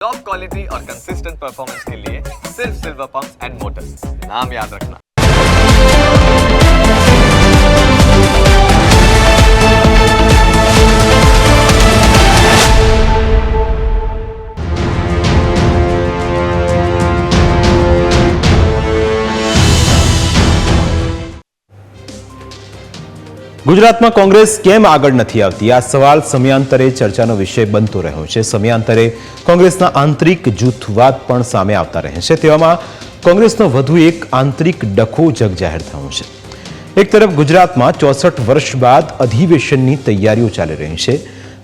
Top quality और consistent performance के लिए सिर्फ सिल्वर पंप्स एंड मोटर्स, नाम याद रखना। ગુજરાતમાં કોંગ્રેસ કેમ આગળ નથી આવતી? આ સવાલ સમયાંતરે ચર્ચાનો વિષય બનતો રહ્યો છે. સમયાંતરે કોંગ્રેસના આંતરિક જૂથવાદ પણ સામે આવતા રહે છે. તેવામાં કોંગ્રેસનો વધુ એક આંતરિક ડખો જગજાહેર થયો છે. એક તરફ ગુજરાતમાં 64 વર્ષ બાદ અધિવેશનની તૈયારીઓ ચાલી રહી છે,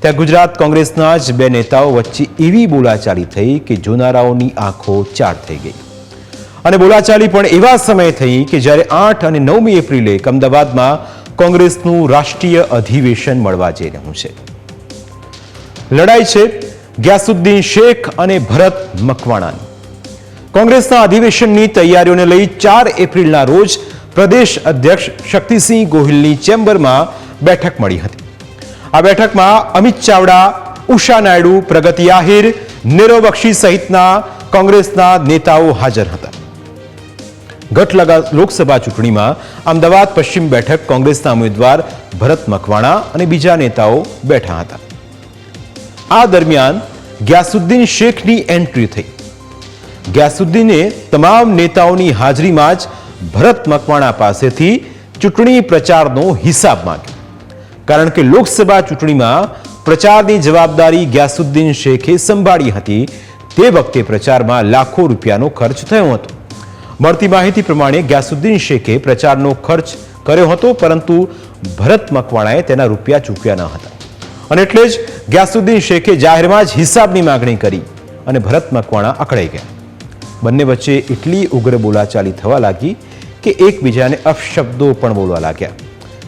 ત્યાં ગુજરાત કોંગ્રેસના જ બે નેતાઓ વચ્ચે એવી બોલાચાલી થઈ કે જોનારાઓની આંખો ચાર થઈ ગઈ. અને બોલાચાલી પણ એવા સમયે થઈ કે જ્યારે 8 અને 9મી એપ્રિલે અમદાવાદમાં કોંગ્રેસનું રાષ્ટ્રીય અધિવેશન મળવા જઈ રહ્યું છે. લડાઈ છે ગ્યાસુદ્દીન શેખ અને ભરત મકવાણાની. કોંગ્રેસના અધિવેશનની તૈયારીઓને લઈ 4 એપ્રિલના રોજ પ્રદેશ અધ્યક્ષ શક્તિસિંહ ગોહિલની ચેમ્બરમાં બેઠક મળી હતી. આ બેઠકમાં અમિત ચાવડા, ઉષા નાયડુ, પ્રગતિ આહિર, નીરવ બક્ષી સહિતના કોંગ્રેસના નેતાઓ હાજર હતા. ગત લોકસભા ચૂંટણીમાં અમદાવાદ પશ્ચિમ બેઠક કોંગ્રેસના ઉમેદવાર ભરત મકવાણા અને બીજા નેતાઓ બેઠા હતા. આ દરમિયાન ગ્યાસુદ્દીન શેખની એન્ટ્રી થઈ. ગ્યાસુદ્દીને તમામ નેતાઓની હાજરીમાં જ ભરત મકવાણા પાસેથી ચૂંટણી પ્રચારનો હિસાબ માંગ્યો. કારણ કે લોકસભા ચૂંટણીમાં પ્રચારની જવાબદારી ગ્યાસુદ્દીન શેખે સંભાળી હતી. તે વખતે પ્રચારમાં લાખો રૂપિયાનો ખર્ચ થયો હતો. મળતી માહિતી પ્રમાણે ગ્યાસુદ્દીન શેખે પ્રચારનો ખર્ચ કર્યો હતો, પરંતુ ભરત મકવાણાએ તેના રૂપિયા ચૂક્યા ન હતા. અને એટલે જ ગ્યાસુદ્દીન શેખે જાહેરમાં જ હિસાબની માંગણી કરી અને ભરત મકવાણા અકળાઈ ગયા. બંને વચ્ચે એટલી ઉગ્ર બોલાચાલી થવા લાગી કે એકબીજાને અપશબ્દો પણ બોલવા લાગ્યા.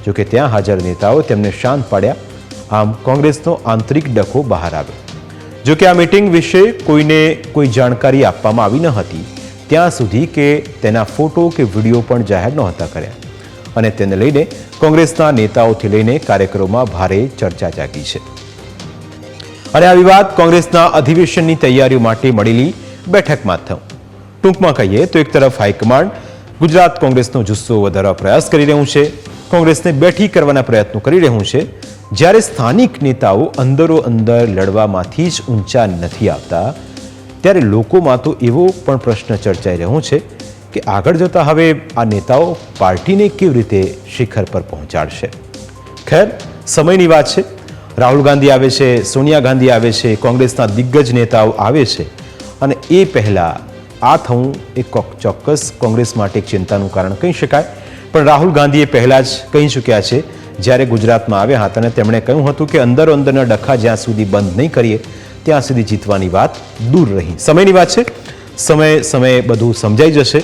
જોકે ત્યાં હાજર નેતાઓ તેમને શાંત પાડ્યા. આમ કોંગ્રેસનો આંતરિક ડખો બહાર આવ્યો. જોકે આ મીટિંગ વિશે કોઈને કોઈ જાણકારી આપવામાં આવી ન હતી ત્યાં સુધી કે તેના ફોટો કે વિડીયો પણ જાહેર નહોતા કર્યા. અને તેને લઈને કોંગ્રેસના નેતાઓથી લઈને કાર્યકરોમાં ભારે ચર્ચા જાગી છે. અને આ વિવાદ કોંગ્રેસના અધિવેશનની તૈયારીઓ માટે મળેલી બેઠકમાં થયો. ટૂંકમાં કહીએ તો એક તરફ હાઈકમાન્ડ ગુજરાત કોંગ્રેસનો જુસ્સો વધારવા પ્રયાસ કરી રહ્યું છે, કોંગ્રેસને બેઠી કરવાના પ્રયત્નો કરી રહ્યું છે, જ્યારે સ્થાનિક નેતાઓ અંદરો અંદર લડવામાંથી જ ઊંચા નથી આવતા, ત્યારે લોકોમાં તો એવો પણ પ્રશ્ન ચર્ચાઈ રહ્યો છે કે આગળ જતા હવે આ નેતાઓ પાર્ટીને કેવી રીતે શિખર પર પહોંચાડશે. ખેર, સમયની વાત છે. રાહુલ ગાંધી આવે છે, સોનિયા ગાંધી આવે છે, કોંગ્રેસના દિગ્ગજ નેતાઓ આવે છે, અને એ પહેલા આ થવું એ ચોક્કસ કોંગ્રેસ માટે એક ચિંતાનું કારણ કહી શકાય. પણ રાહુલ ગાંધીએ પહેલા જ કહી ચૂક્યા છે જ્યારે ગુજરાતમાં આવ્યા હતા, અને તેમણે કહ્યું હતું કે અંદરો અંદરના ડખા જ્યાં સુધી બંધ નહીં કરીએ ત્યાં સુધી જીતવાની વાત દૂર રહી. સમયની વાત છે. સમયે બધું સમજાઈ જશે.